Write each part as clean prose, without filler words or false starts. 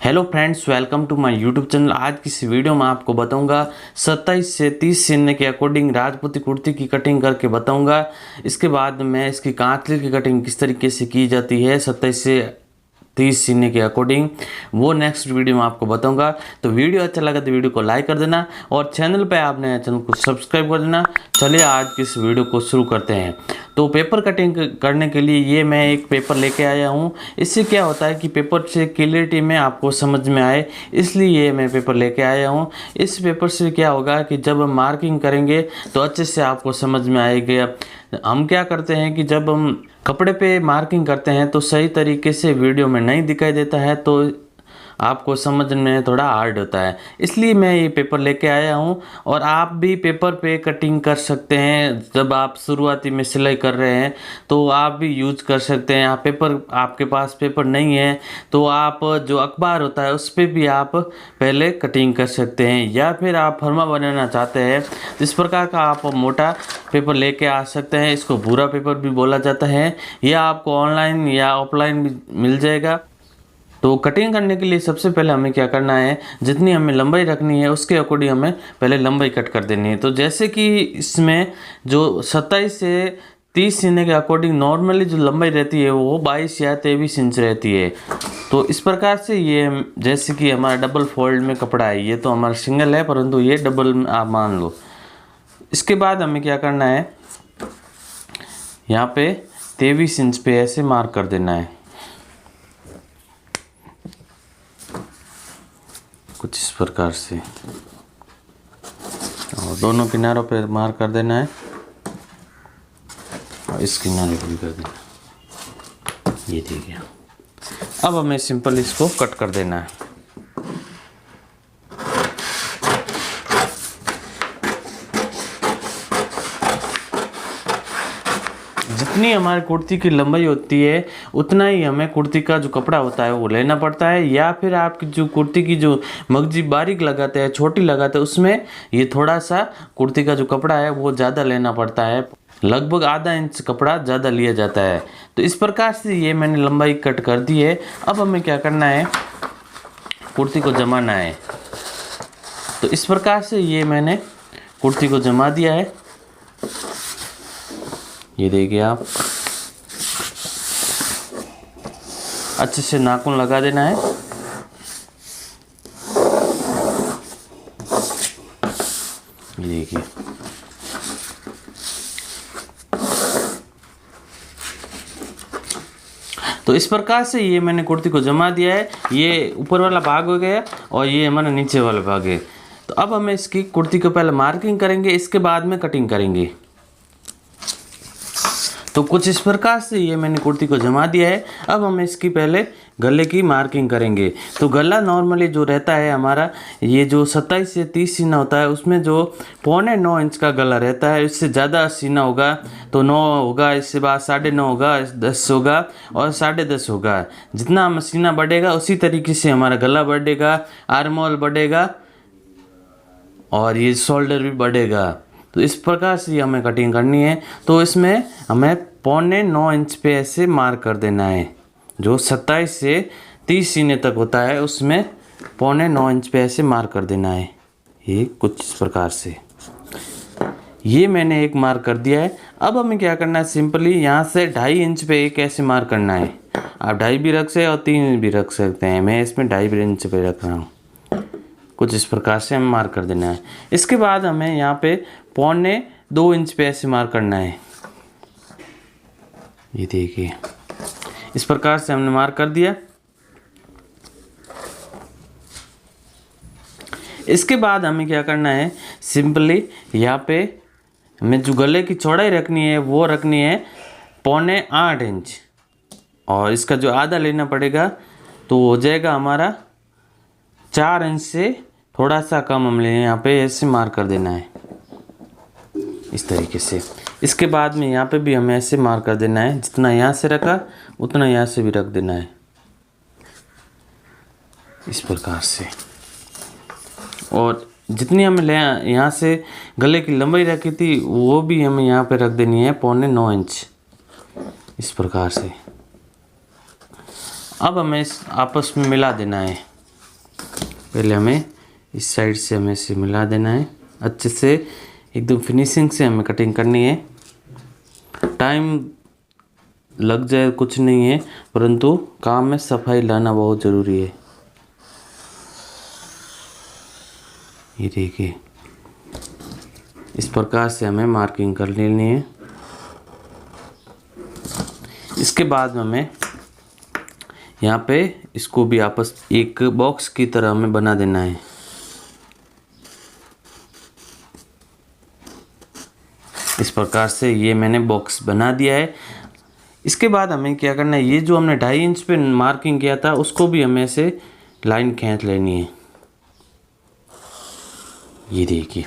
Hello friends, welcome to my YouTube channel. आज की इस वीडियो में आपको बताऊंगा 27 से 30 सीने के अकॉर्डिंग राजपूती कुर्ती की कटिंग करके बताऊंगा। इसके बाद मैं इसकी कांतले की कटिंग किस तरीके से की जाती है 27 से 30 सीने के अकॉर्डिंग, वो नेक्स्ट वीडियो में आपको बताऊंगा। तो वीडियो अच्छा लगा तो वीडियो को लाइक कर देना और चैनल पे आपने चैनल को सब्सक्राइब कर देना। चलिए आज की इस वीडियो को शुरू करते हैं। तो पेपर कटिंग करने के लिए ये मैं एक पेपर लेके आया हूँ। इससे क्या होता है कि पेपर से क्लियरिटी में आपको समझ में आए, इसलिए ये मैं पेपर लेके आया हूँ। इस पेपर से क्या होगा कि जब हम मार्किंग करेंगे तो अच्छे से आपको समझ में आएगा। हम क्या करते हैं कि जब हम कपड़े पे मार्किंग करते हैं तो सही तरीके से वीडियो में नहीं दिखाई देता है, तो आपको समझने में थोड़ा हार्ड होता है। इसलिए मैं ये पेपर लेके आया हूँ और आप भी पेपर पे कटिंग कर सकते हैं। जब आप शुरुआती में सिलाई कर रहे हैं तो आप भी यूज कर सकते हैं। आप पेपर, आपके पास पेपर नहीं है तो आप जो अखबार होता है उस पर भी आप पहले कटिंग कर सकते हैं, या फिर आप फर्मा बनाना चाहते हैं जिस प्रकार का आप मोटा पेपर लेके आ सकते हैं। इसको भूरा पेपर भी बोला जाता है। यह आपको ऑनलाइन या ऑफलाइन भी मिल जाएगा। तो कटिंग करने के लिए सबसे पहले हमें क्या करना है, जितनी हमें लंबाई रखनी है उसके अकॉर्डिंग हमें पहले लंबाई कट कर देनी है। तो जैसे कि इसमें जो 27 से 30 सीने के अकॉर्डिंग नॉर्मली जो लंबाई रहती है वो 22 या 23 इंच रहती है। तो इस प्रकार से ये, जैसे कि हमारा डबल फोल्ड में कपड़ा है, ये तो हमारा सिंगल है परंतु ये डबल में आप मान लो। इसके बाद हमें क्या करना है, यहाँ पे 23 इंच पे ऐसे मार्क कर देना है, कुछ इस प्रकार से, और दोनों किनारों पे मार्क कर देना है और इस किनारे पे भी कर देना। ये ठीक है। अब हमें सिंपल इसको कट कर देना है। जितनी हमारी कुर्ती की लंबाई होती है उतना ही हमें कुर्ती का जो कपड़ा होता है वो लेना पड़ता है, या फिर आपकी जो कुर्ती की जो मगजी बारीक लगाते हैं, छोटी लगाते हैं, उसमें ये थोड़ा सा कुर्ती का जो कपड़ा है वो ज़्यादा लेना पड़ता है। लगभग आधा इंच कपड़ा ज़्यादा लिया जाता है। तो इस प्रकार से ये मैंने लंबाई कट कर दी है। अब हमें क्या करना है, कुर्ती को जमाना है। तो इस प्रकार से ये मैंने कुर्ती को जमा दिया है। ये देखिए आप, अच्छे से नाखून लगा देना है। ये देखिए, तो इस प्रकार से ये मैंने कुर्ती को जमा दिया है। ये ऊपर वाला भाग हो गया और ये हमारा नीचे वाला भाग है। तो अब हमें इसकी कुर्ती को पहले मार्किंग करेंगे, इसके बाद में कटिंग करेंगे। तो कुछ इस प्रकार से ये मैंने कुर्ती को जमा दिया है। अब हम इसकी पहले गले की मार्किंग करेंगे। तो गला नॉर्मली जो रहता है हमारा, ये जो 27 से 30 सीना होता है उसमें जो 9.25 इंच का गला रहता है। इससे ज़्यादा सीना होगा तो 9 होगा, इससे बाद 9.5 होगा, 10 होगा और 10.5 होगा। जितना हम सीना बढ़ेगा उसी तरीके से हमारा गला बढ़ेगा, आर्मोल बढ़ेगा और ये शोल्डर भी बढ़ेगा। तो इस प्रकार से हमें कटिंग करनी है। तो इसमें हमें 9.25 इंच पे ऐसे मार्क कर देना है। जो 27 से 30 सीने तक होता है उसमें 9.25 इंच पे ऐसे मार्क कर देना है। ये कुछ इस प्रकार से, ये मैंने एक मार्क कर दिया है। अब हमें क्या करना है, सिंपली यहाँ से 2.5 इंच पे एक ऐसे मार्क करना है। आप 2.5 भी रख सकते और 3 भी रख सकते हैं। मैं इसमें 2.5 इंच पे रख रहा हूँ। कुछ इस प्रकार से हमें मार्क कर देना है। इसके बाद हमें यहाँ पे 2.25 इंच पे ऐसे मार्क करना है। ये देखिए, इस प्रकार से हमने मार्क कर दिया। इसके बाद हमें क्या करना है, सिंपली यहाँ पे हमें जो गले की चौड़ाई रखनी है वो रखनी है 7.25 इंच, और इसका जो आधा लेना पड़ेगा तो हो जाएगा हमारा 4 इंच से थोड़ा सा कम हम लें। यहाँ पे ऐसे मार्क कर देना है इस तरीके से। इसके बाद में यहाँ पे भी हमें ऐसे मार्क कर देना है। जितना यहाँ से रखा उतना यहाँ से भी रख देना है इस प्रकार से। और जितनी हमें यहाँ से गले की लंबाई रखी थी वो भी हमें यहाँ पे रख देनी है 9.25 इंच इस प्रकार से। अब हमें इस आपस में मिला देना है। पहले हमें इस साइड से हमें इसे मिला देना है अच्छे से, एकदम फिनिशिंग से हमें कटिंग करनी है। टाइम लग जाए कुछ नहीं है, परंतु काम में सफाई लाना बहुत ज़रूरी है। ये देखिए, इस प्रकार से हमें मार्किंग कर लेनी है। इसके बाद हमें यहाँ पे इसको भी आपस एक बॉक्स की तरह हमें बना देना है। इस प्रकार से ये मैंने बॉक्स बना दिया है। इसके बाद हमें क्या करना है, ये जो हमने 2.5 इंच पे मार्किंग किया था उसको भी हमें ऐसे लाइन खींच लेनी है। ये देखिए,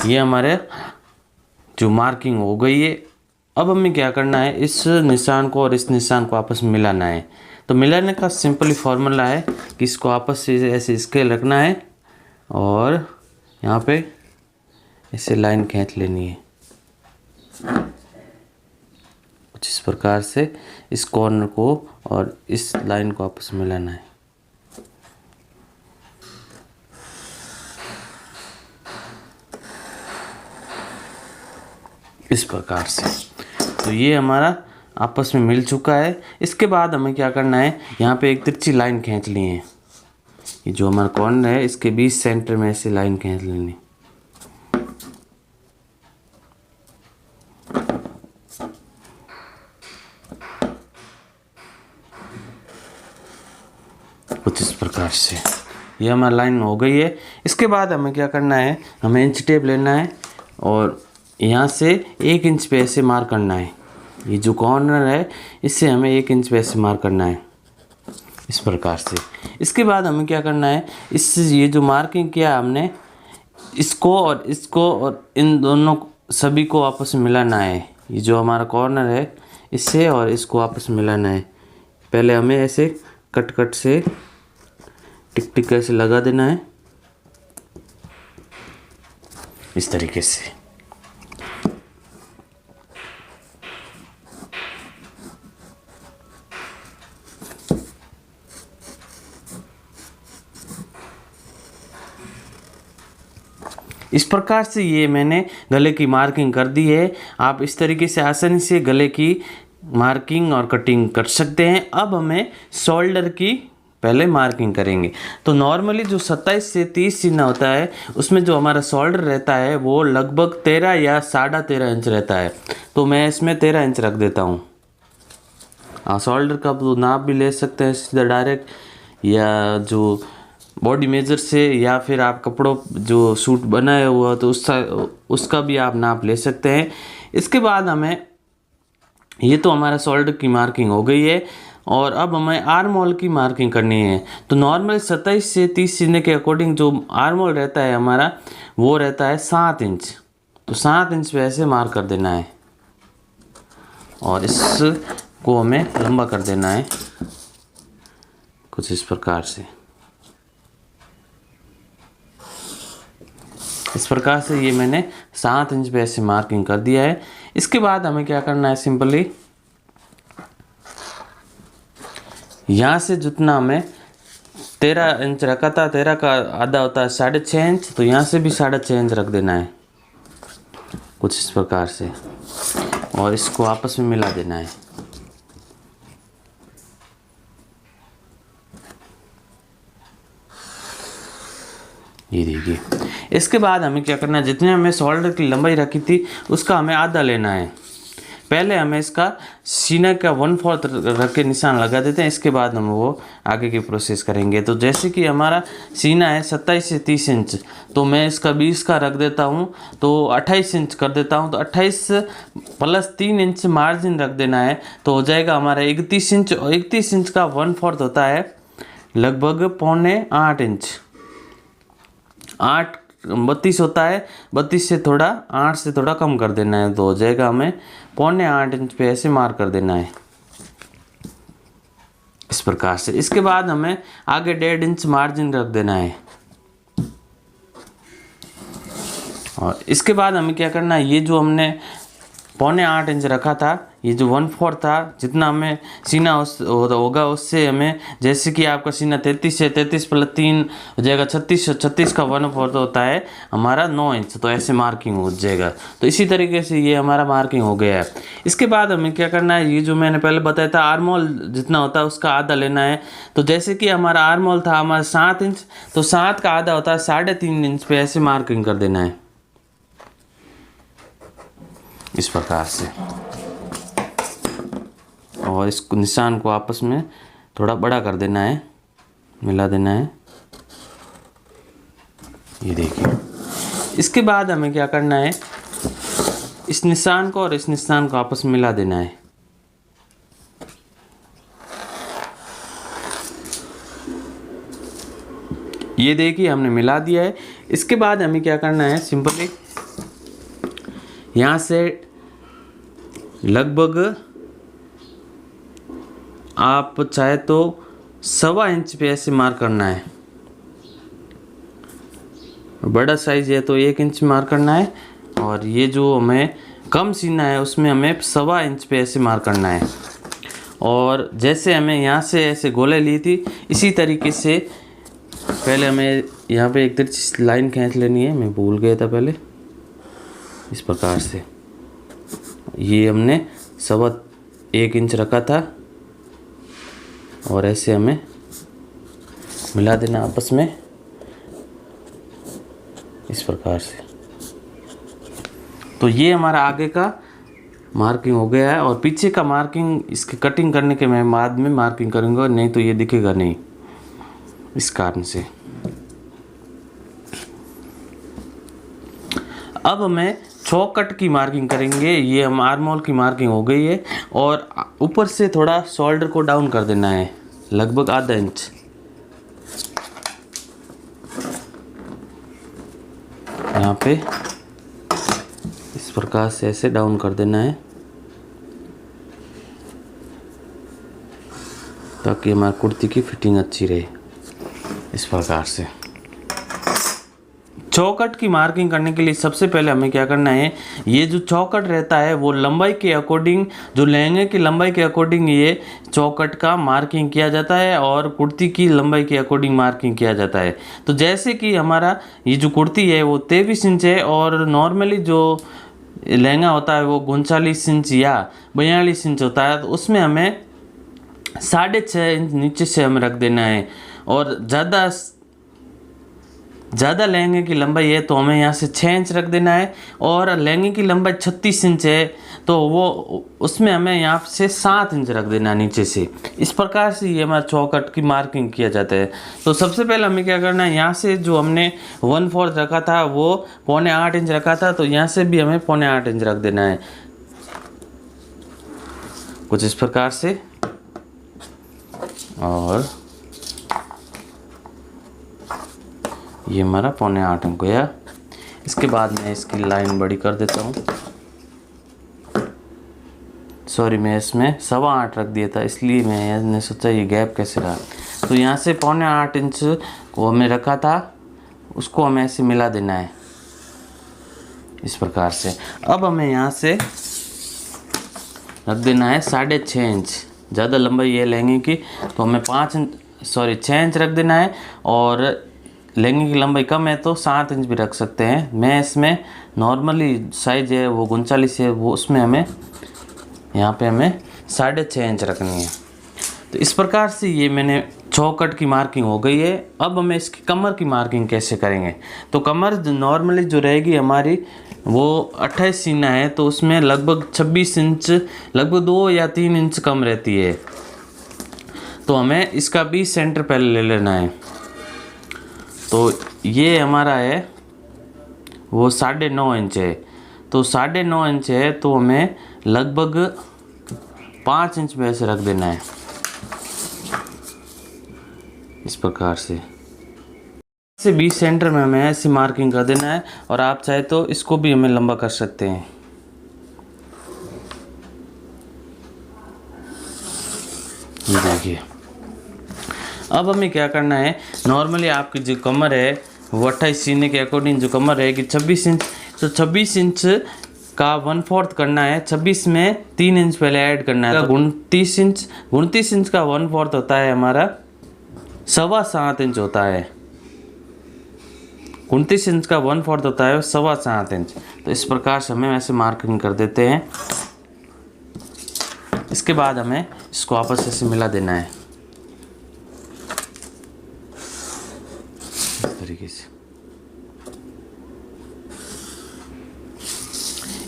ये हमारे जो मार्किंग हो गई है। अब हमें क्या करना है, इस निशान को और इस निशान को आपस में मिलाना है। तो मिलाने का सिंपली फॉर्मूला है कि इसको आपस से ऐसे स्केल रखना है और यहाँ पे ऐसे लाइन खींच लेनी है। कुछ इस प्रकार से इस कॉर्नर को और इस लाइन को आपस में मिलाना है। इस प्रकार से तो ये हमारा आपस में मिल चुका है। इसके बाद हमें क्या करना है, यहाँ पे एक तिरछी लाइन खींच ली है। ये जो हमारा कॉर्नर है इसके बीच सेंटर में ऐसे लाइन खींच लेनी। कुछ इस प्रकार से ये हमारी लाइन हो गई है। इसके बाद हमें क्या करना है, हमें इंच टेप लेना है और यहाँ से 1 इंच पे ऐसे मार्क करना है। ये जो कॉर्नर है इससे हमें 1 इंच पे ऐसे मार्क करना है इस प्रकार से। इसके बाद हमें क्या करना है, इस ये जो मार्किंग किया हमने इसको और इन दोनों सभी को आपस में मिलाना है। ये जो हमारा कॉर्नर है इससे और इसको आपस में मिलाना है। पहले हमें ऐसे कट से टिक टिक ऐसे लगा देना है इस तरीके से। इस प्रकार से ये मैंने गले की मार्किंग कर दी है। आप इस तरीके से आसानी से गले की मार्किंग और कटिंग कर सकते हैं। अब हमें शोल्डर की पहले मार्किंग करेंगे। तो नॉर्मली जो 27 से 30 सीना होता है उसमें जो हमारा शोल्डर रहता है वो लगभग 13 या 13.5 इंच रहता है। तो मैं इसमें 13 इंच रख देता हूँ। हाँ, शोल्डर का तो नाप भी ले सकते हैं सीधा डायरेक्ट, या जो बॉडी मेजर से, या फिर आप कपड़ों जो सूट बनाया हुआ तो उसका भी आप नाप ले सकते हैं। इसके बाद हमें ये तो हमारा शोल्डर की मार्किंग हो गई है और अब हमें आर्म होल की मार्किंग करनी है। तो नॉर्मल 27 से 30 सीने के अकॉर्डिंग जो आर्म होल रहता है हमारा वो रहता है 7 इंच। तो 7 इंच पे ऐसे मार्क कर देना है और इसको हमें लंबा कर देना है कुछ इस प्रकार से। इस प्रकार से ये मैंने 7 इंच पे ऐसे मार्किंग कर दिया है। इसके बाद हमें क्या करना है, सिंपली यहाँ से जितना हमें 13 इंच रखा था, 13 का आधा होता है 6.5 इंच, तो यहाँ से भी 6.5 इंच रख देना है कुछ इस प्रकार से और इसको आपस में मिला देना है। ये देखिए, इसके बाद हमें क्या करना है, जितने हमें शोल्डर की लंबाई रखी थी उसका हमें आधा लेना है। पहले हमें इसका सीने का 1/4 रख के निशान लगा देते हैं। इसके बाद हम वो आगे की प्रोसेस करेंगे। तो जैसे कि हमारा सीना है 27 से 30 इंच, तो मैं इसका 20 का रख देता हूँ, तो 28 इंच कर देता हूँ। तो 28 प्लस 3 इंच मार्जिन रख देना है, तो हो जाएगा हमारा 31 इंच। और 31 इंच का 1/4 होता है लगभग 7.25 इंच। 32 होता है, 32 से थोड़ा 8 से थोड़ा कम कर देना है, तो हो जाएगा हमें 7.25 इंच पे ऐसे मार्क कर देना है इस प्रकार से। इसके बाद हमें आगे 1.5 इंच मार्जिन रख देना है और इसके बाद हमें क्या करना है, ये जो हमने 8.25 इंच रखा था। ये जो 1/4 था, जितना हमें सीना होगा उससे हमें, जैसे कि आपका सीना 33 है, 33 + 3 हो जाएगा 36, 36 का 1/4 होता है हमारा 9 इंच। तो ऐसे मार्किंग हो जाएगा। तो इसी तरीके से ये हमारा मार्किंग हो गया है। इसके बाद हमें क्या करना है, ये जो मैंने पहले बताया था आर्म होल जितना होता है उसका आधा लेना है। तो जैसे कि हमारा आर्म होल था हमारा 7 इंच, तो 7 का आधा होता है 3.5 इंच पे ऐसे मार्किंग कर देना है इस प्रकार से। और इस निशान को आपस में थोड़ा बड़ा कर देना है, मिला देना है, ये देखिए। इसके बाद हमें क्या करना है, इस निशान को और इस निशान को आपस में मिला देना है। ये देखिए हमने मिला दिया है। इसके बाद हमें क्या करना है, सिंपली यहाँ से लगभग आप चाहे तो 1.25 इंच पे ऐसे मार्क करना है। बड़ा साइज है तो 1 इंच मार्क करना है, और ये जो हमें कम सीना है उसमें हमें 1.25 इंच पे ऐसे मार्क करना है। और जैसे हमें यहाँ से ऐसे गोले ली थी, इसी तरीके से पहले हमें यहाँ पे एक तिरछी लाइन खींच लेनी है। मैं भूल गया था पहले, इस प्रकार से ये हमने 1.25 इंच रखा था, और ऐसे हमें मिला देना आपस में इस प्रकार से। तो ये हमारा आगे का मार्किंग हो गया है। और पीछे का मार्किंग इसकी कटिंग करने के मैं बाद में मार्किंग करूँगा, नहीं तो ये दिखेगा नहीं, इस कारण से। अब हमें चौकट की मार्किंग करेंगे। ये हम आर्म होल की मार्किंग हो गई है, और ऊपर से थोड़ा शोल्डर को डाउन कर देना है, लगभग आधा इंच। यहाँ पे इस प्रकार से ऐसे डाउन कर देना है, ताकि हमारी कुर्ती की फिटिंग अच्छी रहे। इस प्रकार से चौकट की मार्किंग करने के लिए सबसे पहले हमें क्या करना है, ये जो चौकट रहता है वो लंबाई के अकॉर्डिंग, जो लहंगे की लंबाई के अकॉर्डिंग ये चौकट का मार्किंग किया जाता है, और कुर्ती की लंबाई के अकॉर्डिंग मार्किंग किया जाता है। तो जैसे कि हमारा ये जो कुर्ती है वो 23 इंच है, और नॉर्मली जो लहंगा होता है वो 39 इंच या 42 इंच होता है। तो उसमें हमें 6.5 इंच नीचे से हमें रख देना है। और ज़्यादा लहंगे की लंबाई है तो हमें यहाँ से 6 इंच रख देना है, और लहंगे की लंबाई 36 इंच है तो वो उसमें हमें यहाँ से 7 इंच रख देना है नीचे से। इस प्रकार से ये हमारा चौकट की मार्किंग किया जाता है। तो सबसे पहले हमें क्या करना है, यहाँ से जो हमने 1/4 रखा था वो 7.25 इंच रखा था, तो यहाँ से भी हमें 7.25 इंच रख देना है, कुछ इस प्रकार से। और ये हमारा 7.25 इंच गया। इसके बाद मैं इसकी लाइन बड़ी कर देता हूँ। सॉरी, मैं इसमें 8.25 रख दिया था, इसलिए मैंने सोचा ये गैप कैसे रहा। तो यहाँ से 7.25 इंच को हमें रखा था, उसको हमें ऐसे मिला देना है इस प्रकार से। अब हमें यहाँ से रख देना है 6.5 इंच। ज़्यादा लंबाई है लहंगे की तो हमें 6 इंच रख देना है, और लहंगे की लंबाई कम है तो 7 इंच भी रख सकते हैं। मैं इसमें नॉर्मली साइज है वो 39 है, वो उसमें हमें यहाँ पे हमें 6.5 इंच रखनी है। तो इस प्रकार से ये मैंने चौकट की मार्किंग हो गई है। अब हमें इसकी कमर की मार्किंग कैसे करेंगे, तो कमर नॉर्मली जो रहेगी हमारी वो 28 सीना है, तो उसमें लगभग 26 इंच, लगभग 2 या 3 इंच कम रहती है। तो हमें इसका भी सेंटर पहले ले लेना है। तो ये हमारा है वो 9.5 इंच है, तो 9.5 इंच है तो हमें लगभग 5 इंच में ऐसे रख देना है इस प्रकार से। 20 सेंटर में हमें ऐसी मार्किंग कर देना है, और आप चाहे तो इसको भी हमें लंबा कर सकते हैं। ये देखिए। अब हमें क्या करना है, नॉर्मली आपकी जो कमर है वो 28 सीने के अकॉर्डिंग जो कमर रहेगी 26 इंच, तो 26 इंच का 1/4 करना है। 26 में 3 इंच पहले ऐड करना है। तो 29 इंच का 1/4 होता है हमारा 7.25 इंच होता है। 29 इंच का 1/4 होता है 7.25 इंच। तो इस प्रकार से हमें वैसे मार्किंग कर देते हैं। इसके बाद हमें इसको आपस से मिला देना है इस तरीके से।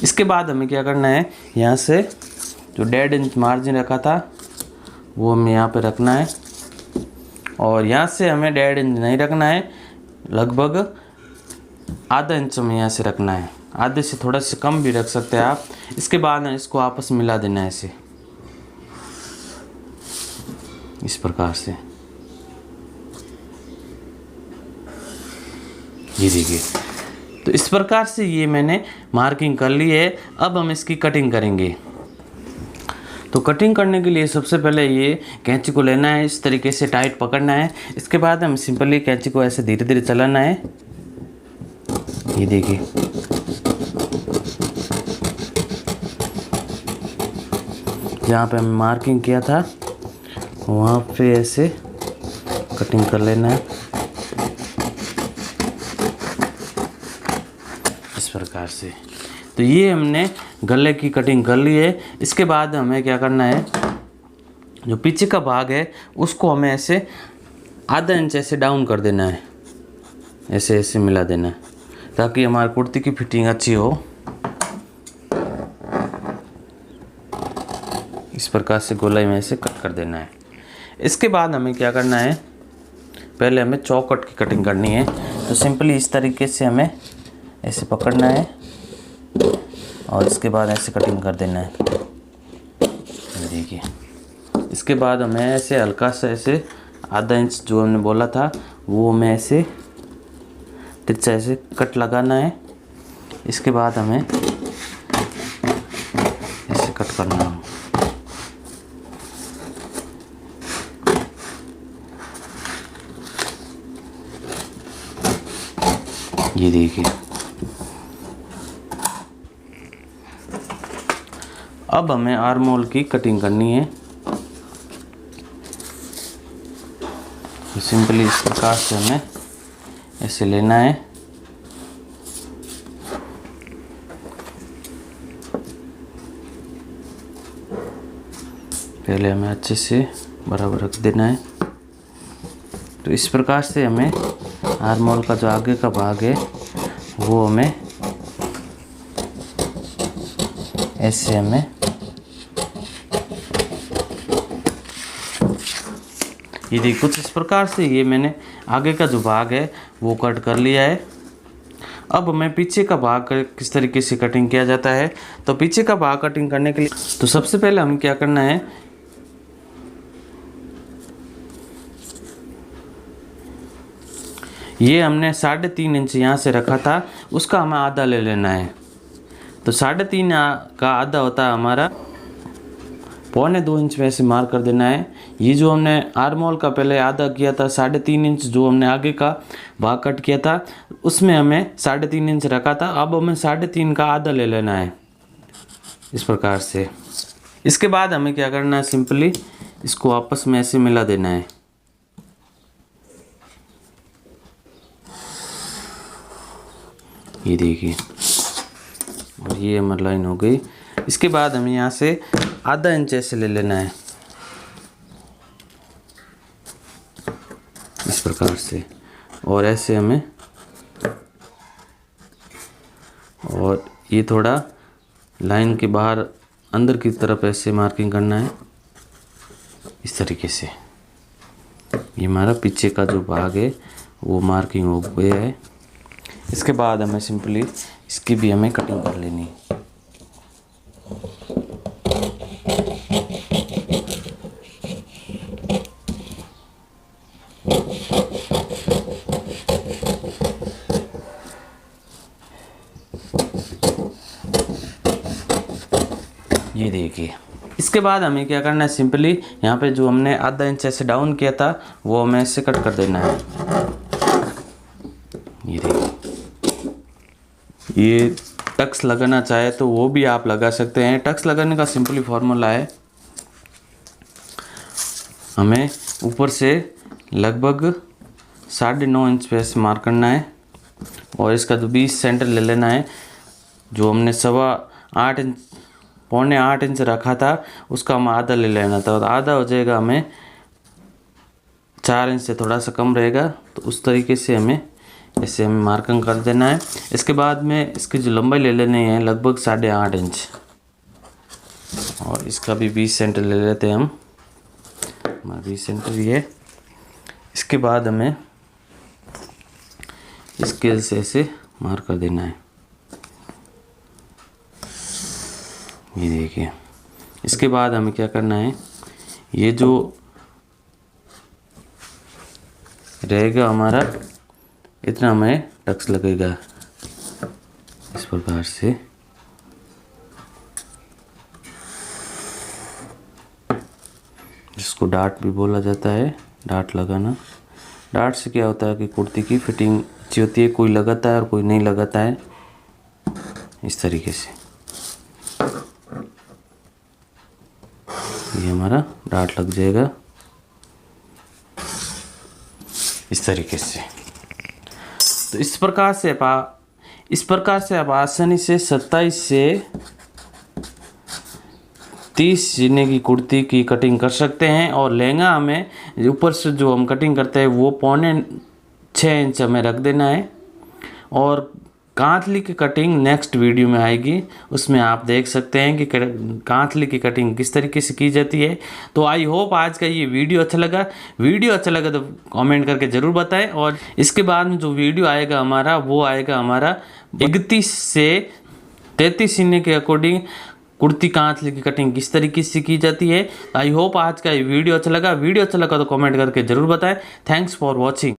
इसके बाद हमें क्या करना है, यहाँ से जो 1.5 इंच मार्जिन रखा था वो हमें यहाँ पे रखना है, और यहाँ से हमें 1.5 इंच नहीं रखना है, लगभग आधा इंच हमें यहाँ से रखना है। आधे से थोड़ा सा कम भी रख सकते हैं आप। इसके बाद इसको आपस में मिला देना है ऐसे, इस प्रकार से। ये देखिए, तो इस प्रकार से ये मैंने मार्किंग कर ली है। अब हम इसकी कटिंग करेंगे। तो कटिंग करने के लिए सबसे पहले ये कैंची को लेना है, इस तरीके से टाइट पकड़ना है। इसके बाद हम सिंपली कैंची को ऐसे धीरे धीरे चलाना है। ये देखिए, जहाँ पे हमने मार्किंग किया था वहाँ पे ऐसे कटिंग कर लेना है इस प्रकार से। तो ये हमने गले की कटिंग कर ली है। इसके बाद हमें क्या करना है, जो पीछे का भाग है उसको हमें ऐसे आधा इंच ऐसे डाउन कर देना है, ऐसे ऐसे मिला देना है ताकि हमारी कुर्ती की फिटिंग अच्छी हो। इस प्रकार से गोलाई में ऐसे कट कर देना है। इसके बाद हमें क्या करना है, पहले हमें चौकट की कटिंग करनी है। तो सिंपली इस तरीके से हमें ऐसे पकड़ना है और इसके बाद ऐसे कटिंग कर देना है। देखिए, इसके बाद हमें ऐसे हल्का सा ऐसे आधा इंच जो हमने बोला था वो हमें ऐसे तिरछा ऐसे कट लगाना है। इसके बाद हमें ऐसे कट करना है। ये देखिए, अब हमें आर्म होल की कटिंग करनी है। तो सिंपली इस प्रकार से हमें ऐसे लेना है। पहले हमें अच्छे से बराबर रख देना है। तो इस प्रकार से हमें आर्म होल का जो आगे का भाग है वो हमें ऐसे हमें ये देखिए, कुछ इस प्रकार से ये मैंने आगे का जो भाग है वो कट कर लिया है। अब हमें पीछे का भाग किस तरीके से कटिंग किया जाता है। तो पीछे का भाग कटिंग करने के लिए तो सबसे पहले हमें क्या करना है, ये हमने 3.5 इंच यहाँ से रखा था, उसका हमें आधा ले लेना है। तो 3.5 का आधा होता है हमारा 1.25 इंच में ऐसे मार्क कर देना है। ये जो हमने आर्म होल का पहले आधा किया था 3.5 इंच, जो हमने आगे का भाग कट किया था उसमें हमें 3.5 इंच रखा था। अब हमें 3.5 का आधा ले लेना है इस प्रकार से। इसके बाद हमें क्या करना है, सिंपली इसको आपस में ऐसे मिला देना है। ये देखिए, और ये हमारी लाइन हो गई। इसके बाद हमें यहाँ से आधा इंच ऐसे ले लेना है इस प्रकार से, और ऐसे हमें, और ये थोड़ा लाइन के बाहर अंदर की तरफ ऐसे मार्किंग करना है इस तरीके से। ये हमारा पीछे का जो भाग है वो मार्किंग हो गया है। इसके बाद हमें सिंपली इसकी भी हमें कटिंग कर लेनी है। ये देखिए, इसके बाद हमें क्या करना है, सिंपली यहाँ पे जो हमने आधा इंच ऐसे डाउन किया था वो हमें ऐसे कट कर देना है। ये देखिए, ये टक्स लगाना चाहे तो वो भी आप लगा सकते हैं। टक्स लगाने का सिंपली फॉर्मूला है, हमें ऊपर से लगभग 9.5 इंच पे मार्क करना है और इसका जो 20 सेंटर ले लेना है। जो हमने 8.25 इंच 7.25 इंच रखा था उसका हम आधा ले लेना था, और आधा हो जाएगा हमें 4 इंच से थोड़ा सा कम रहेगा। तो उस तरीके से हमें ऐसे हमें मार्किंग कर देना है। इसके बाद में इसकी जो लंबाई ले लेनी है लगभग 8.5 इंच, और इसका भी 20 सेंटर ले लेते हैं हम। 20 सेंटर ये। इसके बाद हमें स्केल से ऐसे मार्क कर देना है, ये देखिए। इसके बाद हमें क्या करना है, ये जो रहेगा हमारा इतना हमें टक्स लगेगा इस प्रकार से। जिसको डाट भी बोला जाता है, डाट लगाना। डाट से क्या होता है कि कुर्ती की फिटिंग अच्छी होती है, कोई लगाता है और कोई नहीं लगाता है। इस तरीके से ये हमारा डाट लग जाएगा इस तरीके से। तो इस प्रकार से आप आसानी से 27 से 30 सीने की कुर्ती की कटिंग कर सकते हैं। और लहंगा हमें ऊपर से जो हम कटिंग करते हैं वो 6.25 इंच हमें रख देना है। और कांतली की कटिंग नेक्स्ट वीडियो में आएगी, उसमें आप देख सकते हैं कि कांतली की कटिंग किस तरीके से की जाती है। तो आई होप आज का ये वीडियो अच्छा लगा। वीडियो अच्छा लगा तो कमेंट करके ज़रूर बताएं। और इसके बाद में जो वीडियो आएगा हमारा, वो आएगा हमारा 31 से 33 सीने के अकॉर्डिंग कुर्ती कांतली की कटिंग किस तरीके से की जाती है। आई होप आज का ये वीडियो अच्छा लगा। वीडियो अच्छा लगा तो कमेंट करके ज़रूर बताएं। Thanks for watching.